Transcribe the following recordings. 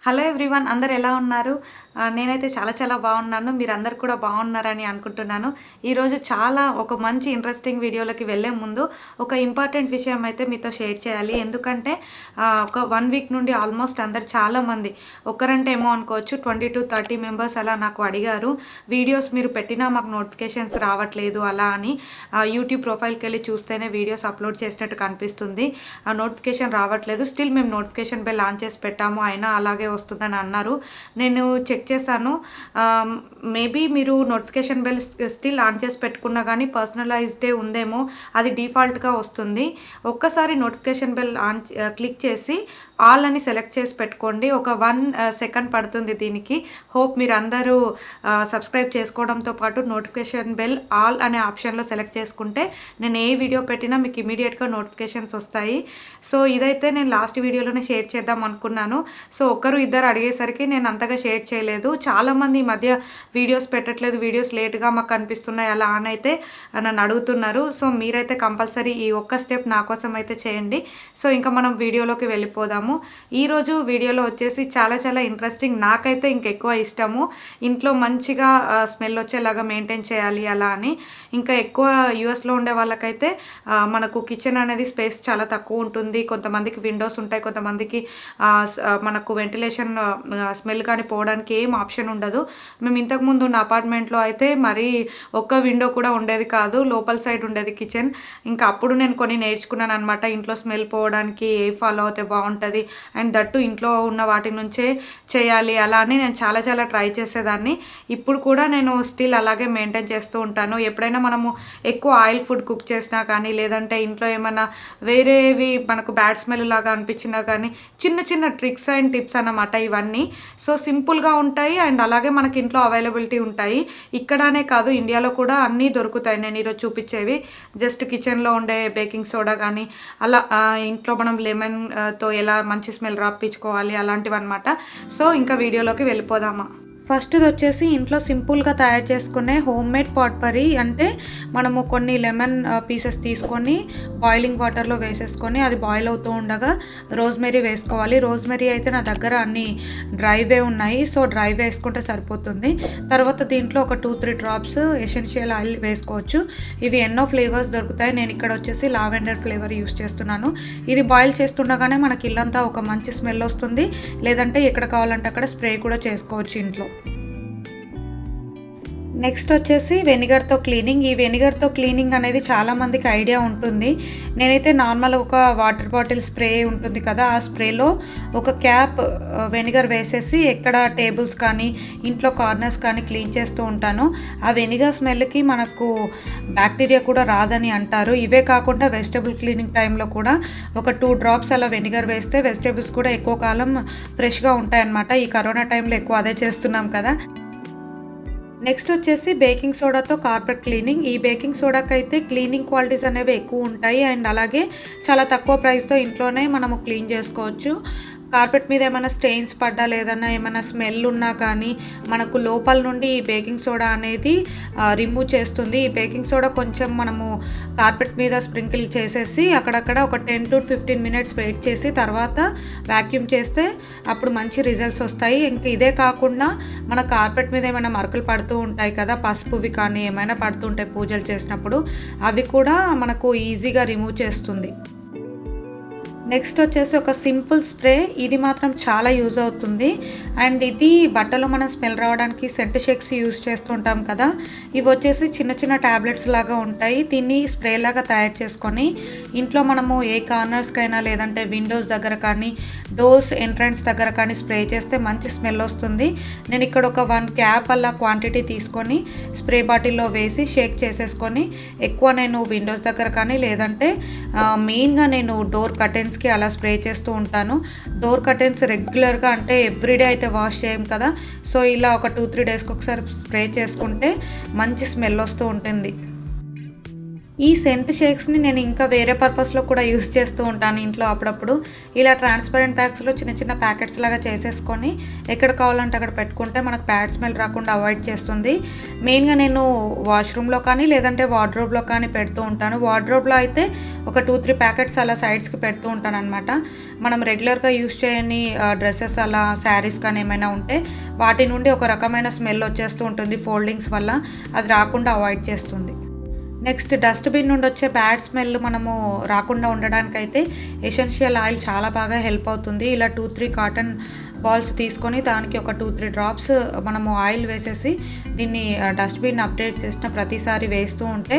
Hello everyone, అందరు ఎలా ఉన్నారు? నేనైతే చాలా బాగున్నాను. మీరందరూ కూడా బాగున్నారని అనుకుంటున్నాను. ఈరోజు ఒక మంచి ఇంట్రెస్టింగ్ వీడియోలోకి వెళ్ళే ముందు ఒక ఇంపార్టెంట్ విషయం అయితే మీతో షేర్ చేయాలి. ఎందుకంటే ఒక 1 వీక్ నుండి ఆల్మోస్ట్ అందరు చాలామంది, ఒక్కరంటే ఏమో అనుకోవచ్చు, 20 to 30 మెంబర్స్ అలా నాకు అడిగారు, వీడియోస్ మీరు పెట్టినా మాకు నోటిఫికేషన్స్ రావట్లేదు అలా అని. యూట్యూబ్ ప్రొఫైల్కి వెళ్ళి చూస్తేనే వీడియోస్ అప్లోడ్ చేసినట్టు కనిపిస్తుంది, నోటిఫికేషన్ రావట్లేదు. స్టిల్ మేము నోటిఫికేషన్ బెల్ ఆన్ చేసి పెట్టాము, అయినా అలాగే వస్తుందని అన్నారు. నేను చెక్ చేశాను, మేబీ మీరు నోటిఫికేషన్ బెల్ స్టిల్ ఆన్ చేసి పెట్టుకున్నా కానీ పర్సనలైజ్డే ఉందేమో, అది డిఫాల్ట్గా వస్తుంది. ఒక్కసారి నోటిఫికేషన్ బెల్ క్లిక్ చేసి ఆల్ అని సెలెక్ట్ చేసి పెట్టుకోండి. ఒక 1 సెకండ్ పడుతుంది దీనికి. హోప్ మీరు అందరూ సబ్స్క్రైబ్ చేసుకోవడంతో పాటు నోటిఫికేషన్ బెల్ ఆల్ అనే ఆప్షన్లో సెలెక్ట్ చేసుకుంటే నేను ఏ వీడియో పెట్టినా మీకు ఇమీడియట్గా నోటిఫికేషన్స్ వస్తాయి. సో ఇదైతే నేను లాస్ట్ వీడియోలోనే షేర్ చేద్దాం అనుకున్నాను. సో ఇద్దరు అడిగేసరికి నేను అంతగా షేర్ చేయలేదు. చాలామంది ఈ మధ్య వీడియోస్ పెట్టట్లేదు, వీడియోస్ లేట్గా మాకు కనిపిస్తున్నాయి అలా అని అయితే నన్ను అడుగుతున్నారు. సో మీరైతే కంపల్సరీ ఈ ఒక్క స్టెప్ నా కోసం అయితే చేయండి. సో ఇంకా మనం వీడియోలోకి వెళ్ళిపోదాము. ఈరోజు వీడియోలో వచ్చేసి చాలా ఇంట్రెస్టింగ్, నాకైతే ఇంకెక్కువ ఇష్టము. ఇంట్లో మంచిగా స్మెల్ వచ్చేలాగా మెయింటైన్ చేయాలి అలా అని. ఇంకా ఎక్కువ యూఎస్లో ఉండే వాళ్ళకైతే మనకు కిచెన్ అనేది స్పేస్ చాలా తక్కువ ఉంటుంది. కొంతమందికి విండోస్ ఉంటాయి, కొంతమందికి మనకు వెంటిలేషన్ స్మెల్ కానీ పోవడానికి ఏం ఆప్షన్ ఉండదు. మేము ఇంతకుముందు ఉన్న అపార్ట్మెంట్లో అయితే మరి ఒక్క విండో కూడా ఉండేది కాదు, లోపల సైడ్ ఉండేది కిచెన్. ఇంకా అప్పుడు నేను కొన్ని నేర్చుకున్నాను అనమాట, ఇంట్లో స్మెల్ పోవడానికి ఏ ఫాలో అయితే బాగుంటుంది అండ్ దట్టు ఇంట్లో ఉన్న వాటి నుంచే చేయాలి అలా అని నేను చాలా ట్రై చేసేదాన్ని. ఇప్పుడు కూడా నేను స్టిల్ అలాగే మెయింటైన్ చేస్తూ ఉంటాను. ఎప్పుడైనా మనము ఎక్కువ ఆయిల్ ఫుడ్ కుక్ చేసినా కానీ, లేదంటే ఇంట్లో ఏమైనా వేరేవి మనకు బ్యాడ్ స్మెల్ లాగా అనిపించినా కానీ, చిన్న ట్రిక్స్ అండ్ టిప్స్ అన్నమాట ఇవన్నీ. సో సింపుల్గా ఉంటాయి అండ్ అలాగే మనకి ఇంట్లో అవైలబిలిటీ ఉంటాయి. ఇక్కడనే కాదు, ఇండియాలో కూడా అన్నీ దొరుకుతాయి నేను ఈరోజు చూపించేవి. జస్ట్ కిచెన్లో ఉండే బేకింగ్ సోడా కానీ, అలా ఇంట్లో మనం లెమన్తో ఎలా మంచి స్మెల్ రాపించుకోవాలి అలాంటివి అనమాట. సో ఇంకా వీడియోలోకి వెళ్ళిపోదామా. ఫస్ట్ది వచ్చేసి ఇంట్లో సింపుల్గా తయారు చేసుకునే హోమ్ మేడ్ పాట్పరీ. అంటే మనము కొన్ని లెమన్ పీసెస్ తీసుకొని బాయిలింగ్ వాటర్లో వేసేసుకొని అది బాయిల్ అవుతూ ఉండగా రోజ్మెరీ వేసుకోవాలి. రోజ్మెరీ అయితే నా దగ్గర అన్ని డ్రైవే ఉన్నాయి, సో డ్రైవ్ వేసుకుంటే సరిపోతుంది. తర్వాత దీంట్లో ఒక 2-3 డ్రాప్స్ ఎసెన్షియల్ ఆయిల్ వేసుకోవచ్చు. ఇవి ఎన్నో ఫ్లేవర్స్ దొరుకుతాయి, నేను ఇక్కడ వచ్చేసి లావెండర్ ఫ్లేవర్ యూస్ చేస్తున్నాను. ఇది బాయిల్ చేస్తుండగానే మనకి ఇల్లంతా ఒక మంచి స్మెల్ వస్తుంది. లేదంటే ఎక్కడ కావాలంటే అక్కడ స్ప్రే కూడా చేసుకోవచ్చు ఇంట్లో. నెక్స్ట్ వచ్చేసి వెనిగర్తో క్లీనింగ్. ఈ వెనిగర్తో క్లీనింగ్ అనేది చాలామందికి ఐడియా ఉంటుంది. నేనైతే నార్మల్ ఒక వాటర్ బాటిల్ స్ప్రే ఉంటుంది కదా, ఆ స్ప్రేలో ఒక క్యాప్ వెనిగర్ వేసేసి ఎక్కడ టేబుల్స్ కానీ ఇంట్లో కార్నర్స్ కానీ క్లీన్ చేస్తూ ఉంటాను. ఆ వెనిగర్ స్మెల్కి మనకు బ్యాక్టీరియా కూడా రాదని అంటారు. ఇవే కాకుండా వెజిటబుల్ క్లీనింగ్ టైంలో కూడా ఒక 2 డ్రాప్స్ అలా వెనిగర్ వేస్తే వెజిటబుల్స్ కూడా ఎక్కువ కాలం ఫ్రెష్గా ఉంటాయన్నమాట. ఈ కరోనా టైంలో ఎక్కువ అదే చేస్తున్నాం కదా. నెక్స్ట్ వచ్చేసి బేకింగ్ సోడాతో కార్పెట్ క్లీనింగ్. ఈ బేకింగ్ సోడాకి అయితే క్లీనింగ్ క్వాలిటీస్ అనేవి ఎక్కువ ఉంటాయి అండ్ అలాగే చాలా తక్కువ ప్రైస్తో ఇంట్లోనే మనము క్లీన్ చేసుకోవచ్చు. కార్పెట్ మీద ఏమైనా స్టెయిన్స్ పడ్డా, లేదన్నా ఏమైనా స్మెల్ ఉన్నా కానీ మనకు లోపల నుండి ఈ బేకింగ్ సోడా అనేది రిమూవ్ చేస్తుంది. ఈ బేకింగ్ సోడా కొంచెం మనము కార్పెట్ మీద స్ప్రింకిల్ చేసేసి అక్కడక్కడ ఒక 10 to 15 మినిట్స్ వెయిట్ చేసి తర్వాత వ్యాక్యూమ్ చేస్తే అప్పుడు మంచి రిజల్ట్స్ వస్తాయి. ఇంక ఇదే కాకుండా మన కార్పెట్ మీద ఏమైనా మరకలు పడుతూ ఉంటాయి కదా, పసుపువి కానీ ఏమైనా పడుతుంటాయి పూజలు చేసినప్పుడు, అవి కూడా మనకు ఈజీగా రిమూవ్ చేస్తుంది. నెక్స్ట్ వచ్చేసి ఒక సింపుల్ స్ప్రే. ఇది మాత్రం చాలా యూజ్ అవుతుంది అండ్ ఇది బట్టలో మనం స్మెల్ రావడానికి సెంట్ షేక్స్ యూజ్ చేస్తుంటాం కదా, ఇవి వచ్చేసి చిన్న ట్యాబ్లెట్స్ లాగా ఉంటాయి. దీన్ని స్ప్రే లాగా తయారు చేసుకొని ఇంట్లో మనము ఏ కార్నర్స్కైనా, లేదంటే విండోస్ దగ్గర కానీ, డోర్స్ ఎంట్రన్స్ దగ్గర కానీ స్ప్రే చేస్తే మంచి స్మెల్ వస్తుంది. నేను ఇక్కడ ఒక 1 క్యాప్ అలా క్వాంటిటీ తీసుకొని స్ప్రే బాటిల్లో వేసి షేక్ చేసేసుకొని ఎక్కువ నేను విండోస్ దగ్గర కానీ, లేదంటే మెయిన్గా నేను డోర్ కర్టెన్స్కి అలా స్ప్రే చేస్తూ ఉంటాను. డోర్ కర్టెన్స్ రెగ్యులర్గా అంటే ఎవ్రీడే అయితే వాష్ చేయం కదా, సో ఇలా ఒక 2-3 డేస్కి ఒకసారి స్ప్రే చేసుకుంటే మంచి స్మెల్ వస్తూ ఉంటుంది. ఈ సెంట్ షేక్స్ని నేను ఇంకా వేరే పర్పస్లో కూడా యూస్ చేస్తూ ఉంటాను ఇంట్లో అప్పుడప్పుడు. ఇలా ట్రాన్స్పరెంట్ బ్యాగ్స్లో చిన్న చిన్న ప్యాకెట్స్ లాగా చేసేసుకొని ఎక్కడ కావాలంటే అక్కడ పెట్టుకుంటే మనకు బ్యాడ్ స్మెల్ రాకుండా అవాయిడ్ చేస్తుంది. మెయిన్గా నేను వాష్రూమ్లో కానీ లేదంటే వార్డ్రోబ్లో కానీ పెడుతూ ఉంటాను. వార్డ్రోబ్లో అయితే ఒక 2-3 ప్యాకెట్స్ అలా సైడ్స్కి పెడుతూ ఉంటాను అనమాట. మనం రెగ్యులర్గా యూస్ చేయని డ్రెస్సెస్ అలా శారీస్ కానీ ఏమైనా ఉంటే వాటి నుండి ఒక రకమైన స్మెల్ వచ్చేస్తూ ఉంటుంది ఫోల్డింగ్స్ వల్ల. అది రాకుండా అవాయిడ్ చేస్తుంది. నెక్స్ట్ డస్ట్బిన్ నుండి వచ్చే బ్యాడ్ స్మెల్ మనము రాకుండా ఉండడానికైతే ఎసెన్షియల్ ఆయిల్ చాలా బాగా హెల్ప్ అవుతుంది. ఇలా 2-3 కాటన్ బాల్స్ తీసుకొని దానికి ఒక 2-3 డ్రాప్స్ మనము ఆయిల్ వేసేసి దీన్ని డస్ట్బిన్ అప్డేట్ చేసిన ప్రతిసారి వేస్తూ ఉంటే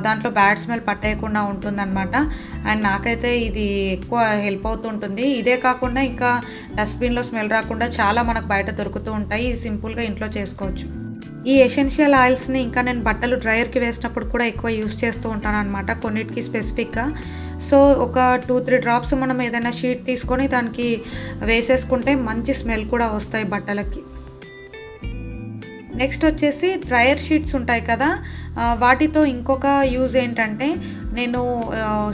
దాంట్లో బ్యాడ్ స్మెల్ పట్టేయకుండా ఉంటుందన్నమాట. అండ్ నాకైతే ఇది ఎక్కువ హెల్ప్ అవుతుంటుంది. ఇదే కాకుండా ఇంకా డస్ట్బిన్లో స్మెల్ రాకుండా చాలా మనకు బయట దొరుకుతూ ఉంటాయి. ఇది సింపుల్గా ఇంట్లో చేసుకోవచ్చు. ఈ ఎసెన్షియల్ ఆయిల్స్ని ఇంకా నేను బట్టలు డ్రైయర్కి వేసినప్పుడు కూడా ఎక్కువ యూస్ చేస్తూ ఉంటాను అనమాట, కొన్నిటికి స్పెసిఫిక్గా. సో ఒక 2-3 డ్రాప్స్ మనం ఏదైనా షీట్ తీసుకొని దానికి వేసేసుకుంటే మంచి స్మెల్ కూడా వస్తాయి బట్టలకి. నెక్స్ట్ వచ్చేసి డ్రైయర్ షీట్స్ ఉంటాయి కదా, వాటితో ఇంకొక యూజ్ ఏంటంటే నేను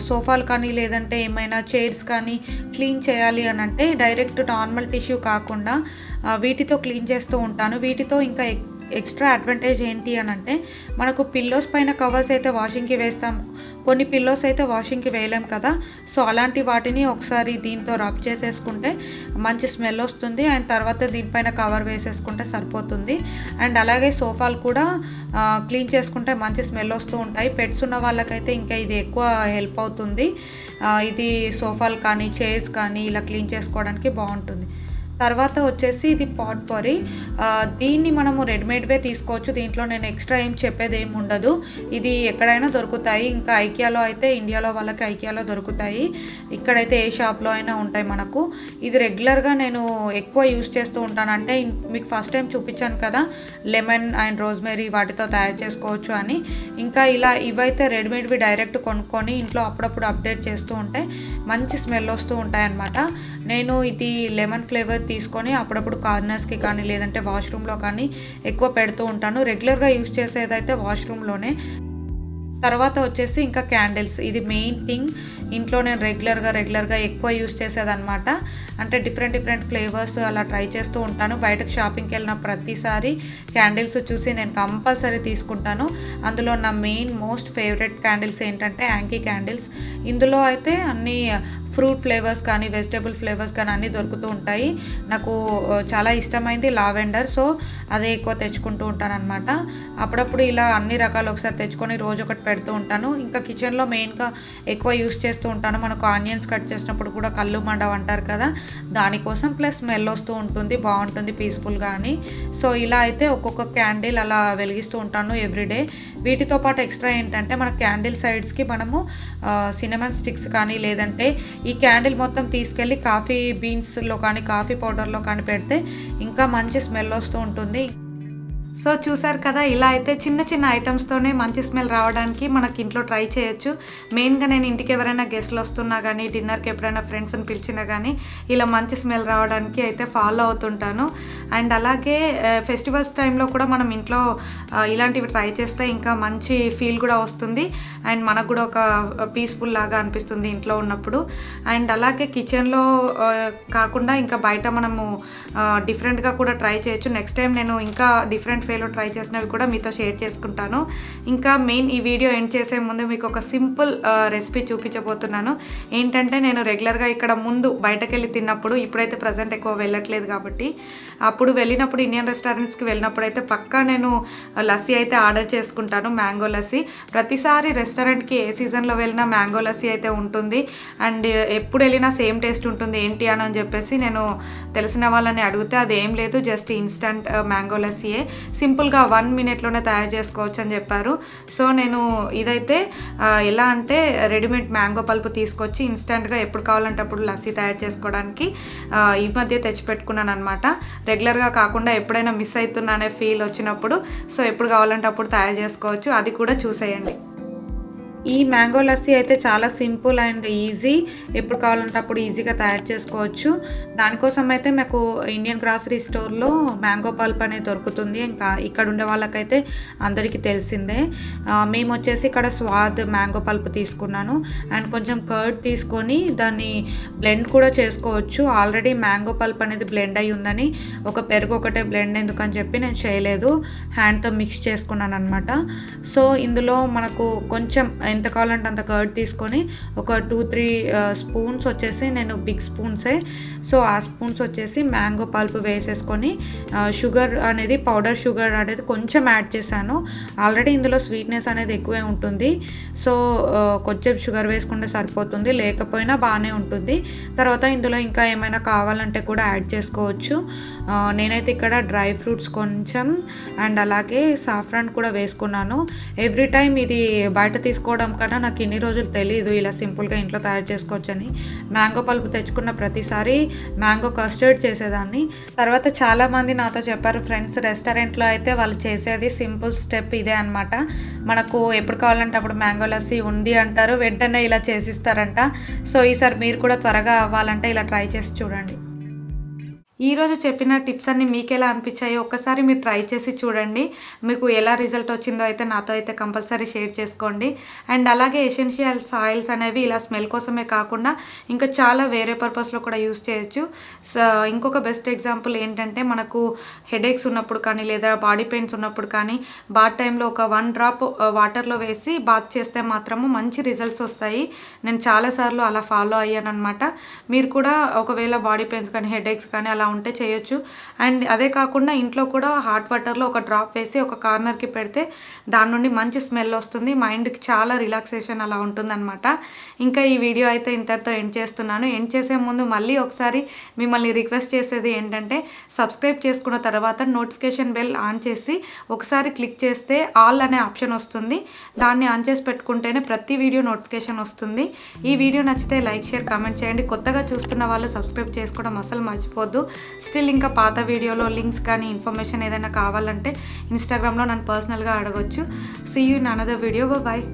సోఫాలు కానీ లేదంటే ఏమైనా చైర్స్ కానీ క్లీన్ చేయాలి అని అంటే డైరెక్ట్ నార్మల్ టిష్యూ కాకుండా వీటితో క్లీన్ చేస్తూ ఉంటాను. వీటితో ఇంకా ఎక్స్ట్రా అడ్వాంటేజ్ ఏంటి అని అంటే మనకు పిల్లోస్ పైన కవర్స్ అయితే వాషింగ్కి వేస్తాం, కొన్ని పిల్లోస్ అయితే వాషింగ్కి వేయలేం కదా. సో అలాంటి వాటిని ఒకసారి దీంతో రబ్ చేసేసుకుంటే మంచి స్మెల్ వస్తుంది. అండ్ తర్వాత దీనిపైన కవర్ వేసేసుకుంటే సరిపోతుంది. అండ్ అలాగే సోఫాలు కూడా క్లీన్ చేసుకుంటే మంచి స్మెల్ వస్తూ ఉంటాయి. పెట్స్ ఉన్న వాళ్ళకైతే ఇంకా ఇది ఎక్కువ హెల్ప్ అవుతుంది. ఇది సోఫాలు కానీ చైర్స్ కానీ ఇలా క్లీన్ చేసుకోవడానికి బాగుంటుంది. తర్వాత వచ్చేసి ఇది పాట్ పొరి. దీన్ని మనము రెడీమేడ్వే తీసుకోవచ్చు. దీంట్లో నేను ఎక్స్ట్రా ఏం చెప్పేది ఏమి ఉండదు. ఇది ఎక్కడైనా దొరుకుతాయి. ఇంకా ఐకియాలో అయితే ఇండియాలో వాళ్ళకి ఐకియాలో దొరుకుతాయి, ఇక్కడైతే ఏ షాప్లో అయినా ఉంటాయి మనకు. ఇది రెగ్యులర్గా నేను ఎక్కువ యూస్ చేస్తూ ఉంటాను. అంటే మీకు ఫస్ట్ టైం చూపించాను కదా లెమన్ అండ్ రోజ్మెరీ వాటితో తయారు చేసుకోవచ్చు అని. ఇంకా ఇలా ఇవైతే రెడీమేడ్వి డైరెక్ట్ కొనుక్కొని ఇంట్లో అప్పుడప్పుడు అప్డేట్ చేస్తూ ఉంటే మంచి స్మెల్ వస్తూ ఉంటాయి అన్నమాట. నేను ఇది లెమన్ ఫ్లేవర్ తీసుకొని అప్పుడప్పుడు కార్నర్స్కి కానీ లేదంటే వాష్రూమ్లో కానీ ఎక్కువ పెడుతూ ఉంటాను. రెగ్యులర్గా యూస్ చేసేదైతే వాష్రూమ్లోనే. తర్వాత వచ్చేసి ఇంకా క్యాండిల్స్, ఇది మెయిన్ థింగ్. ఇంట్లో నేను రెగ్యులర్గా ఎక్కువ యూస్ చేసేదన్నమాట. అంటే డిఫరెంట్ ఫ్లేవర్స్ అలా ట్రై చేస్తూ ఉంటాను. బయటకు షాపింగ్కి వెళ్ళిన ప్రతిసారి క్యాండిల్స్ చూసి నేను కంపల్సరీ తీసుకుంటాను. అందులో నా మెయిన్ మోస్ట్ ఫేవరెట్ క్యాండిల్స్ ఏంటంటే యాంకీ క్యాండిల్స్. ఇందులో అయితే అన్ని ఫ్రూట్ ఫ్లేవర్స్ కానీ వెజిటేబుల్ ఫ్లేవర్స్ కానీ అన్నీ దొరుకుతూ ఉంటాయి. నాకు చాలా ఇష్టమైంది లావెండర్, సో అదే ఎక్కువ తెచ్చుకుంటూ ఉంటాను అనమాట. అప్పుడప్పుడు ఇలా అన్ని రకాలు ఒకసారి తెచ్చుకొని రోజు ఒకటి పెడుతూ ఉంటాను. ఇంకా కిచెన్లో మెయిన్గా ఎక్కువ యూస్ చేస్తూ ఉంటాను. మనకు ఆనియన్స్ కట్ చేసినప్పుడు కూడా కళ్ళు మండవ అంటారు కదా, దానికోసం ప్లస్ స్మెల్ వస్తూ ఉంటుంది, బాగుంటుంది పీస్ఫుల్గా అని. సో ఇలా అయితే ఒక్కొక్క క్యాండిల్ అలా వెలిగిస్తూ ఉంటాను ఎవ్రీడే. వీటితో పాటు ఎక్స్ట్రా ఏంటంటే మన క్యాండిల్ సైడ్స్కి మనము సినమన్ స్టిక్స్ కానీ లేదంటే ఈ క్యాండిల్ మొత్తం తీసుకెళ్ళి కాఫీ బీన్స్లో కానీ కాఫీ పౌడర్లో కానీ పెడితే ఇంకా మంచి స్మెల్ వస్తూ ఉంటుంది. సో చూసారు కదా, ఇలా అయితే చిన్న చిన్న ఐటమ్స్తోనే మంచి స్మెల్ రావడానికి మనకి ఇంట్లో ట్రై చేయొచ్చు. మెయిన్గా నేను ఇంటికి ఎవరైనా గెస్ట్లు వస్తున్నా కానీ డిన్నర్కి ఎప్పుడైనా ఫ్రెండ్స్ని పిలిచినా కానీ ఇలా మంచి స్మెల్ రావడానికి అయితే ఫాలో అవుతుంటాను. అండ్ అలాగే ఫెస్టివల్స్ టైంలో కూడా మనం ఇంట్లో ఇలాంటివి ట్రై చేస్తే ఇంకా మంచి ఫీల్ కూడా వస్తుంది. అండ్ మనకు కూడా ఒక పీస్ఫుల్ లాగా అనిపిస్తుంది ఇంట్లో ఉన్నప్పుడు. అండ్ అలాగే కిచెన్లో కాకుండా ఇంకా బయట మనము డిఫరెంట్గా కూడా ట్రై చేయొచ్చు. నెక్స్ట్ టైం నేను ఇంకా డిఫరెంట్ వేలో ట్రై చేసినవి కూడా మీతో షేర్ చేసుకుంటాను. ఇంకా మెయిన్ ఈ వీడియో ఎండ్ చేసే ముందు మీకు ఒక సింపుల్ రెసిపీ చూపించబోతున్నాను. ఏంటంటే నేను రెగ్యులర్గా ఇక్కడ ముందు బయటకు వెళ్ళి తిన్నప్పుడు, ఇప్పుడైతే ప్రజెంట్ ఎక్కువ వెళ్ళట్లేదు కాబట్టి, అప్పుడు వెళ్ళినప్పుడు ఇండియన్ రెస్టారెంట్స్కి వెళ్ళినప్పుడు అయితే పక్కా నేను లస్సీ అయితే ఆర్డర్ చేసుకుంటాను, మ్యాంగో లస్సీ. ప్రతిసారి రెస్టారెంట్కి ఏ సీజన్లో వెళ్ళినా మ్యాంగో లస్సీ అయితే ఉంటుంది. అండ్ ఎప్పుడు వెళ్ళినా సేమ్ టేస్ట్ ఉంటుంది ఏంటి అని చెప్పేసి నేను తెలిసిన వాళ్ళని అడిగితే అది ఏం లేదు, జస్ట్ ఇన్స్టంట్ మ్యాంగో లస్సీయే, సింపుల్గా 1 minute తయారు చేసుకోవచ్చు అని చెప్పారు. సో నేను ఇదైతే ఎలా అంటే రెడీమేడ్ మ్యాంగో పల్పు తీసుకొచ్చి ఇన్స్టెంట్గా ఎప్పుడు కావాలంటే అప్పుడు లస్సీ తయారు చేసుకోవడానికి ఈ మధ్య తెచ్చిపెట్టుకున్నాను అనమాట. రెగ్యులర్గా కాకుండా ఎప్పుడైనా మిస్ అవుతున్నా అనే ఫీల్ వచ్చినప్పుడు సో ఎప్పుడు కావాలంటే అప్పుడు తయారు చేసుకోవచ్చు, అది కూడా చూసేయండి. ఈ మ్యాంగో లస్సీ అయితే చాలా సింపుల్ అండ్ ఈజీ. ఎప్పుడు కావాలంటే అప్పుడు ఈజీగా తయారు చేసుకోవచ్చు. దానికోసం అయితే మాకు ఇండియన్ గ్రాసరీ స్టోర్లో మ్యాంగో పల్ప్ అనేది దొరుకుతుంది. ఇంకా ఇక్కడ ఉండే వాళ్ళకైతే అందరికీ తెలిసిందే. మేము వచ్చేసి ఇక్కడ స్వాద్ మ్యాంగో పల్ప్ తీసుకున్నాను అండ్ కొంచెం కర్డ్ తీసుకొని దాన్ని బ్లెండ్ కూడా చేసుకోవచ్చు. ఆల్రెడీ మ్యాంగో పల్ప్ అనేది బ్లెండ్ అయి ఉందని ఒక పెరుగు ఒకటే బ్లెండ్ ఎందుకని చెప్పి నేను చేయలేదు, హ్యాండ్తో మిక్స్ చేసుకున్నాను అనమాట. సో ఇందులో మనకు కొంచెం ఎంత కావాలంటే అంత కర్డ్ తీసుకొని ఒక 2-3 స్పూన్స్ వచ్చేసి నేను బిగ్ స్పూన్సే, సో ఆ స్పూన్స్ వచ్చేసి మ్యాంగో పల్ప్ వేసేసుకొని షుగర్ అనేది పౌడర్ షుగర్ అనేది కొంచెం యాడ్ చేశాను. ఆల్రెడీ ఇందులో స్వీట్నెస్ అనేది ఎక్కువే ఉంటుంది, సో కొంచెం షుగర్ వేసుకుంటే సరిపోతుంది, లేకపోయినా బాగానే ఉంటుంది. తర్వాత ఇందులో ఇంకా ఏమైనా కావాలంటే కూడా యాడ్ చేసుకోవచ్చు. నేనైతే ఇక్కడ డ్రై ఫ్రూట్స్ కొంచెం అండ్ అలాగే సాఫ్రాన్ కూడా వేసుకున్నాను. ఎవ్రీ టైం ఇది బయట తీసుకోవడం కన్నా నాకు ఇన్ని రోజులు తెలియదు ఇలా సింపుల్గా ఇంట్లో తయారు చేసుకోవచ్చని. మ్యాంగో పల్ప్ తెచ్చుకున్న ప్రతిసారి మ్యాంగో కస్టర్డ్ చేసేదాన్ని. తర్వాత చాలామంది నాతో చెప్పారు ఫ్రెండ్స్, రెస్టారెంట్లో అయితే వాళ్ళు చేసేది సింపుల్ స్టెప్ ఇదే అనమాట. మనకు ఎప్పుడు కావాలంటే అప్పుడు మ్యాంగో లస్సీ ఉంది అంటారు, వెంటనే ఇలా చేసిస్తారంట. సో ఈసారి మీరు కూడా త్వరగా అవ్వాలంటే ఇలా ట్రై చేసి చూడండి. ఈరోజు చెప్పిన టిప్స్ అన్నీ మీకు ఎలా అనిపించాయో ఒక్కసారి మీరు ట్రై చేసి చూడండి. మీకు ఎలా రిజల్ట్ వచ్చిందో అయితే నాతో అయితే కంపల్సరీ షేర్ చేసుకోండి. అండ్ అలాగే ఎసెన్షియల్స్ ఆయిల్స్ అనేవి ఇలా స్మెల్ కోసమే కాకుండా ఇంకా చాలా వేరే పర్పస్లో కూడా యూస్ చేయొచ్చు. ఇంకొక బెస్ట్ ఎగ్జాంపుల్ ఏంటంటే మనకు హెడేక్స్ ఉన్నప్పుడు కానీ లేదా బాడీ పెయిన్స్ ఉన్నప్పుడు కానీ బాత్ టైంలో ఒక 1 డ్రాప్ వాటర్లో వేసి బాత్ చేస్తే మాత్రము మంచి రిజల్ట్స్ వస్తాయి. నేను చాలాసార్లు అలా ఫాలో అయ్యాను అనమాట. మీరు కూడా ఒకవేళ బాడీ పెయిన్స్ కానీ హెడేక్స్ కానీ అలా ఉంటే చేయొచ్చు. అండ్ అదే కాకుండా ఇంట్లో కూడా హాట్ వాటర్లో ఒక డ్రాప్ వేసి ఒక కార్నర్కి పెడితే దాని నుండి మంచి స్మెల్ వస్తుంది, మైండ్కి చాలా రిలాక్సేషన్ అలా ఉంటుందన్నమాట. ఇంకా ఈ వీడియో అయితే ఇంతటితో ఎండ్ చేస్తున్నాను. ఎండ్ చేసే ముందు మళ్ళీ ఒకసారి మిమ్మల్ని రిక్వెస్ట్ చేసేది ఏంటంటే సబ్స్క్రైబ్ చేసుకున్న తర్వాత నోటిఫికేషన్ బెల్ ఆన్ చేసి ఒకసారి క్లిక్ చేస్తే ఆల్ అనే ఆప్షన్ వస్తుంది. దాన్ని ఆన్ చేసి పెట్టుకుంటేనే ప్రతి వీడియో నోటిఫికేషన్ వస్తుంది. ఈ వీడియో నచ్చితే లైక్ షేర్ కామెంట్ చేయండి. కొత్తగా చూస్తున్న వాళ్ళు సబ్స్క్రైబ్ చేసుకోవడం అసలు మర్చిపోద్దు. స్టిల్ ఇంకా పాత వీడియోలో లింక్స్ కానీ ఇన్ఫర్మేషన్ ఏదైనా కావాలంటే ఇన్స్టాగ్రామ్లో నన్ను పర్సనల్గా అడగొచ్చు. See you in another video. Bye.